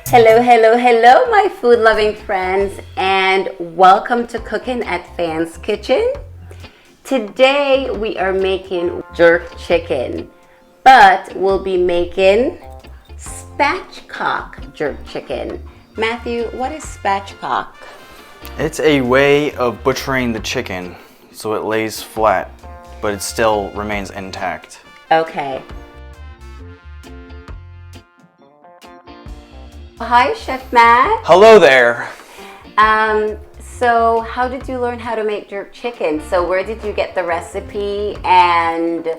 Hello, hello, hello, my food-loving friends, and welcome to Cooking at Fan's Kitchen. Today we are making jerk chicken, but we'll be making spatchcock jerk chicken. Matthew, what is spatchcock? It's a way of butchering the chicken so it lays flat, but it still remains intact. Okay. Hi, Chef Matt. Hello there. So how did you learn how to make jerk chicken? So where did you get the recipe, and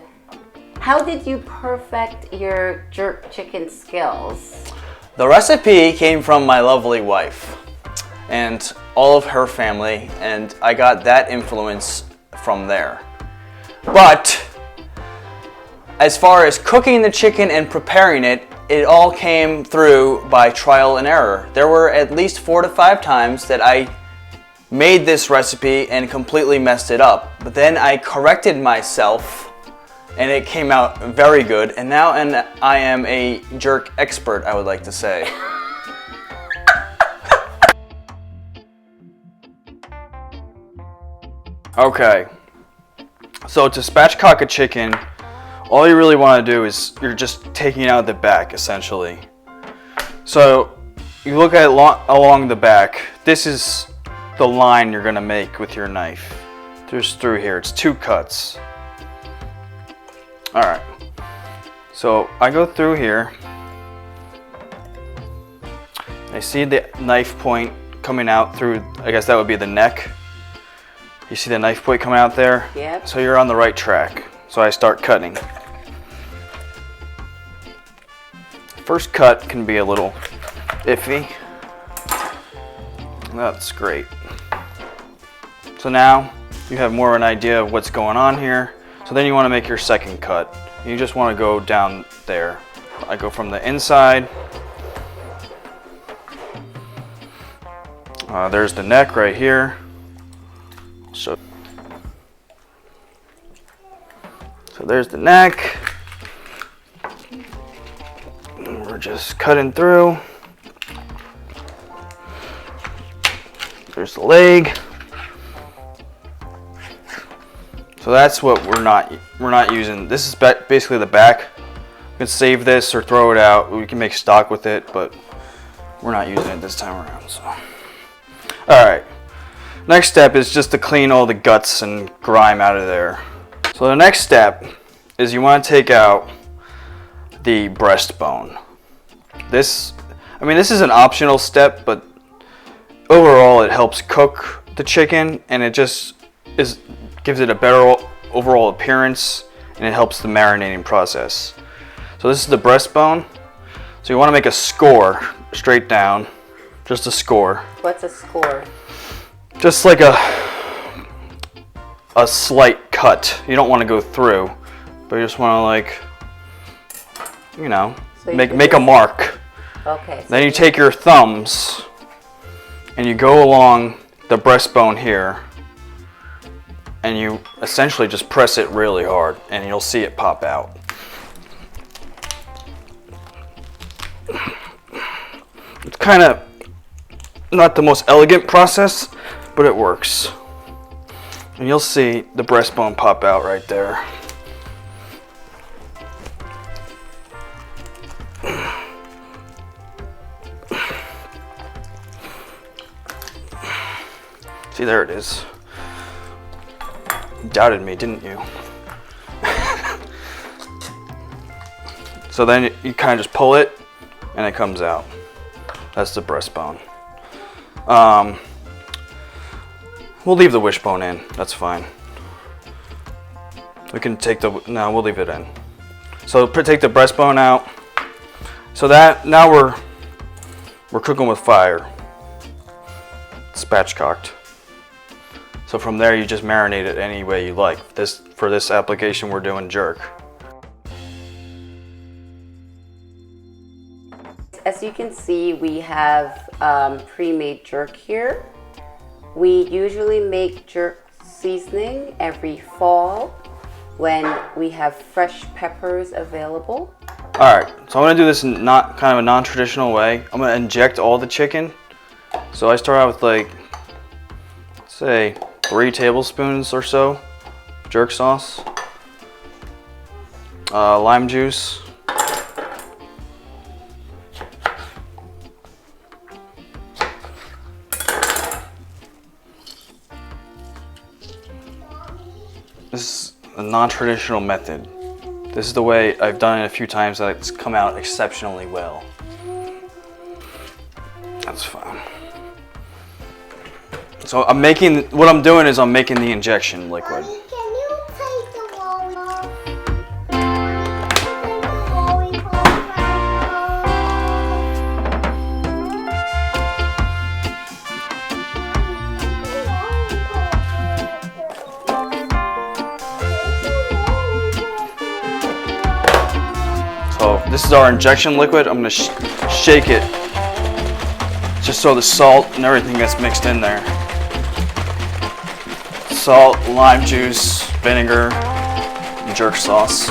how did you perfect your jerk chicken skills? The recipe came from my lovely wife and all of her family, and I got that influence from there. But as far as cooking the chicken and preparing it, it all came through by trial and error. There were at least 4 to 5 times that I made this recipe and completely messed it up. But then I corrected myself and it came out very good. And now I am a jerk expert, I would like to say. Okay, so to spatchcock a chicken, all you really want to do is you're just taking out the back, essentially. So you look at along the back. This is the line you're going to make with your knife. Just through here. It's 2 cuts. Alright. So I go through here. I see the knife point coming out through, I guess that would be the neck. You see the knife point coming out there? Yep. So you're on the right track. So I start cutting. First cut can be a little iffy. That's great. So now you have more of an idea of what's going on here. So then you want to make your second cut. You just want to go down there. I go from the inside. There's the neck right here. So there's the neck. And we're just cutting through. There's the leg. So that's what we're not using. This is basically the back. You can save this or throw it out. We can make stock with it, but we're not using it this time around. So, all right. Next step is just to clean all the guts and grime out of there. So the next step is you want to take out the breastbone. This is an optional step, but overall it helps cook the chicken, and it just gives it a better overall appearance, and it helps the marinating process. So this is the breastbone. So you want to make a score straight down, just a score. What's a score? Just like a slight cut. You don't want to go through, but you just want to, like, you know, so make a mark. Okay. So then you take your thumbs and you go along the breastbone here, and you essentially just press it really hard, and you'll see it pop out. It's kind of not the most elegant process, but it works. And you'll see the breastbone pop out right there. See, there it is. You doubted me, didn't you? So then you kind of just pull it and it comes out. That's the breastbone. We'll leave the wishbone in. That's fine. We can take no, we'll leave it in. So take the breastbone out. So that now we're cooking with fire. Spatchcocked. So from there you just marinate it any way you like. For this application we're doing jerk. As you can see, we have pre-made jerk here. We usually make jerk seasoning every fall when we have fresh peppers available. All right, so I'm gonna do this in not kind of a non-traditional way. I'm gonna inject all the chicken. So I start out with like, say, 3 tablespoons or so jerk sauce, lime juice, this is a non-traditional method. This is the way I've done it a few times that it's come out exceptionally well. That's fine. So what I'm doing is I'm making the injection liquid. Mommy, can you take the lollipop? So this is our injection liquid. I'm gonna shake it just so the salt and everything gets mixed in there. Salt, lime juice, vinegar, and jerk sauce.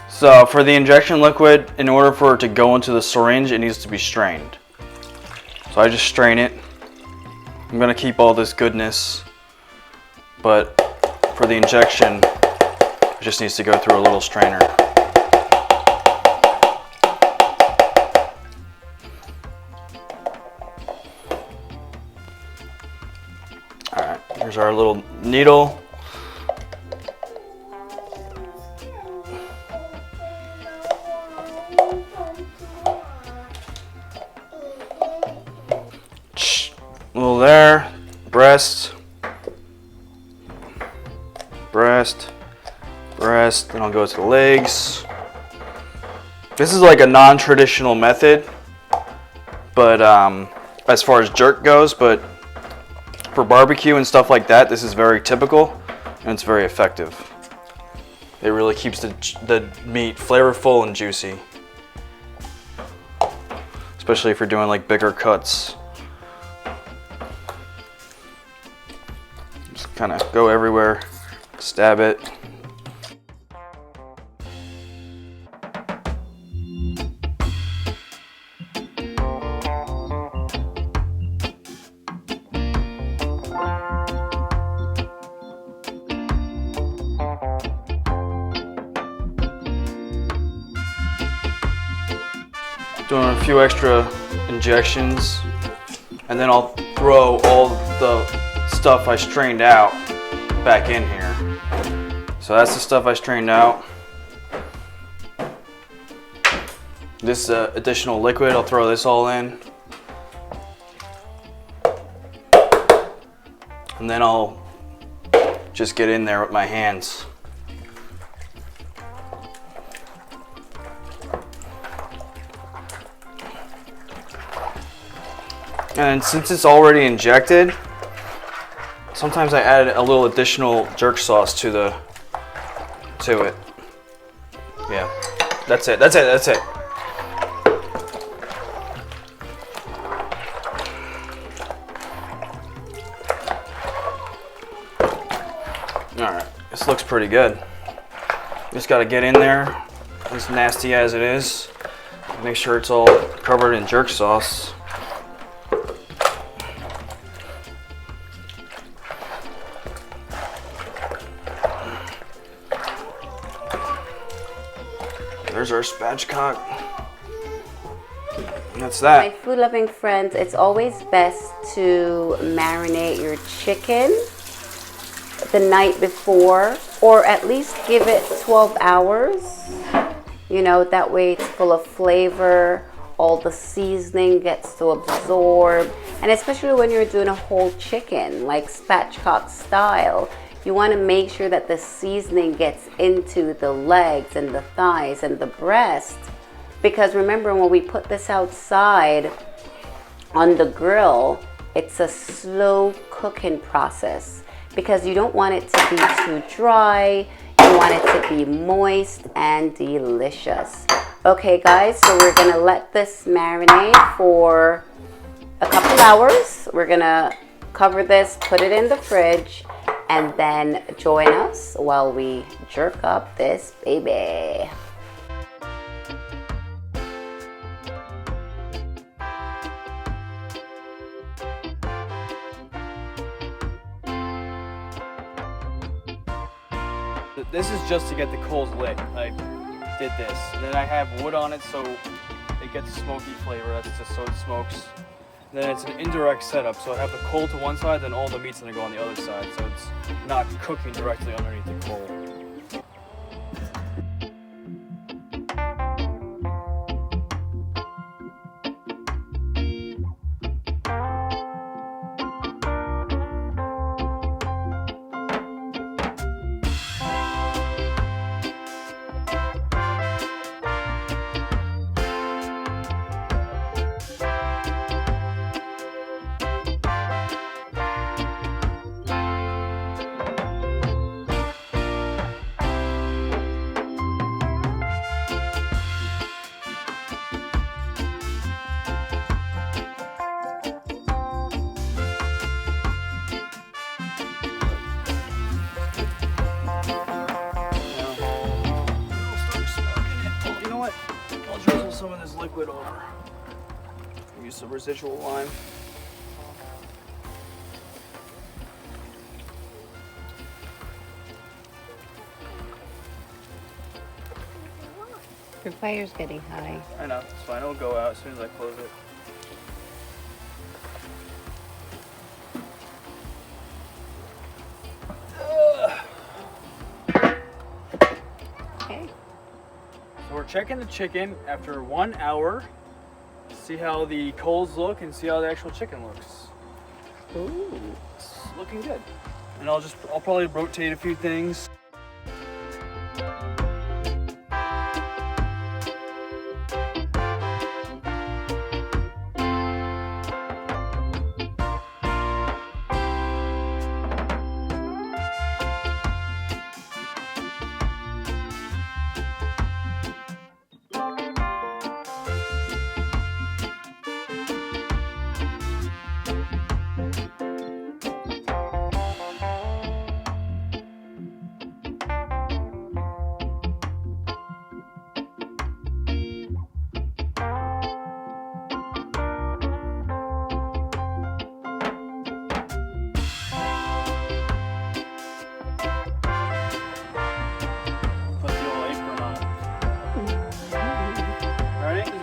So for the injection liquid, in order for it to go into the syringe, it needs to be strained. So I just strain it. I'm gonna keep all this goodness, but for the injection, it just needs to go through a little strainer. All right, here's our little needle. A little there, breast, then I'll go to the legs. This is like a non-traditional method, but as far as jerk goes, but for barbecue and stuff like that, this is very typical and it's very effective. It really keeps the meat flavorful and juicy, especially if you're doing like bigger cuts. Just kind of go everywhere, stab it. Doing a few extra injections, and then I'll throw all the stuff I strained out back in here. So that's the stuff I strained out. This additional liquid, I'll throw this all in. And then I'll just get in there with my hands. And since it's already injected, sometimes I add a little additional jerk sauce to it. Yeah, that's it. All right, this looks pretty good. Just got to get in there, as nasty as it is. Make sure it's all covered in jerk sauce. There's our spatchcock. And that's that. My food loving friends, it's always best to marinate your chicken the night before, or at least give it 12 hours. You know, that way it's full of flavor, all the seasoning gets to absorb, and especially when you're doing a whole chicken, like spatchcock style, you want to make sure that the seasoning gets into the legs and the thighs and the breast. Because remember, when we put this outside on the grill, it's a slow cooking process because you don't want it to be too dry. You want it to be moist and delicious. Okay guys, so we're gonna let this marinate for a couple hours. We're gonna cover this, put it in the fridge, and then join us while we jerk up this baby. This is just to get the coals lit. I did this. And then I have wood on it so it gets a smoky flavor. That's just so it smokes. And then it's an indirect setup. So I have the coal to one side, then all the meat's gonna go on the other side. So it's not cooking directly underneath the coal. I'll drizzle some of this liquid over. Use some residual lime. Your fire's getting high. I know, it's fine. It'll go out as soon as I close it. Okay. So we're checking the chicken after 1 hour. See how the coals look and see how the actual chicken looks. Ooh. It's looking good. And I'll probably rotate a few things.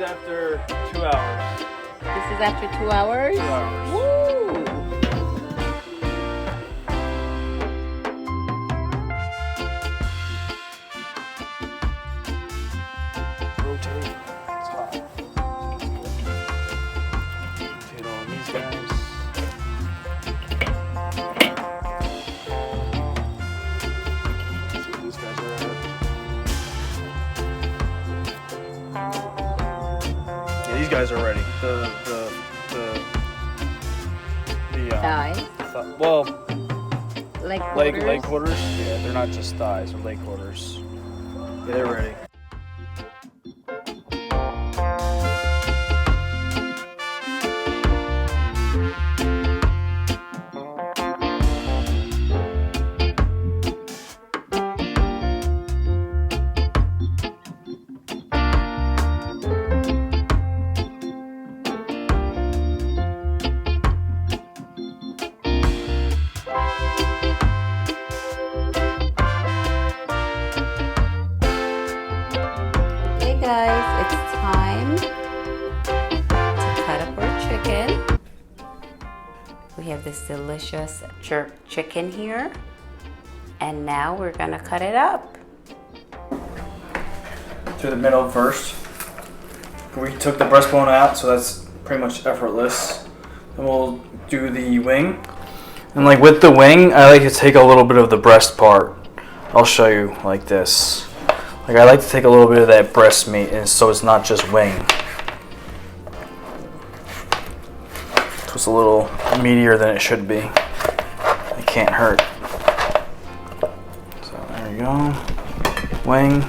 After 2 hours. This is after 2 hours? 2 hours. Woo! Rotate. It's hot. Rotate all these guys. See, these guys are out. These guys are ready. Thighs? Well, Leg quarters? leg quarters. Yeah, they're not just thighs or leg quarters. Yeah, they're ready. Guys, it's time to cut up our chicken. We have this delicious jerk chicken here, and now we're gonna cut it up. Through the middle first. We took the breastbone out, so that's pretty much effortless. Then we'll do the wing. And like with the wing, I like to take a little bit of the breast part. I'll show you like this. Like I like to take a little bit of that breast meat, and so it's not just wing. So it's a little meatier than it should be. It can't hurt. So there you go. Wing.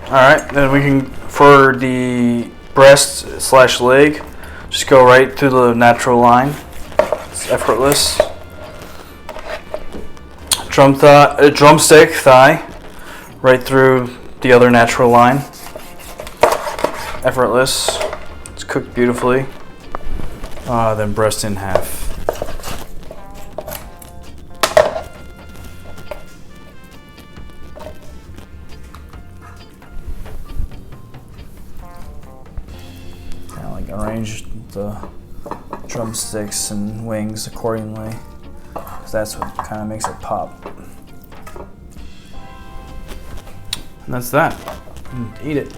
All right, then we can, for the breast / leg, just go right through the natural line. It's effortless. Drumstick thigh, right through the other natural line. Effortless. It's cooked beautifully. Then breast in half. Kind of like arrange the drumsticks and wings accordingly, because that's what kind of makes it pop. And that's that. Eat it.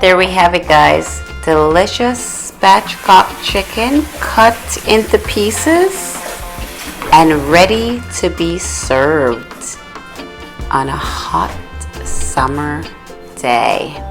There we have it, guys. Delicious spatchcock chicken cut into pieces and ready to be served on a hot summer day.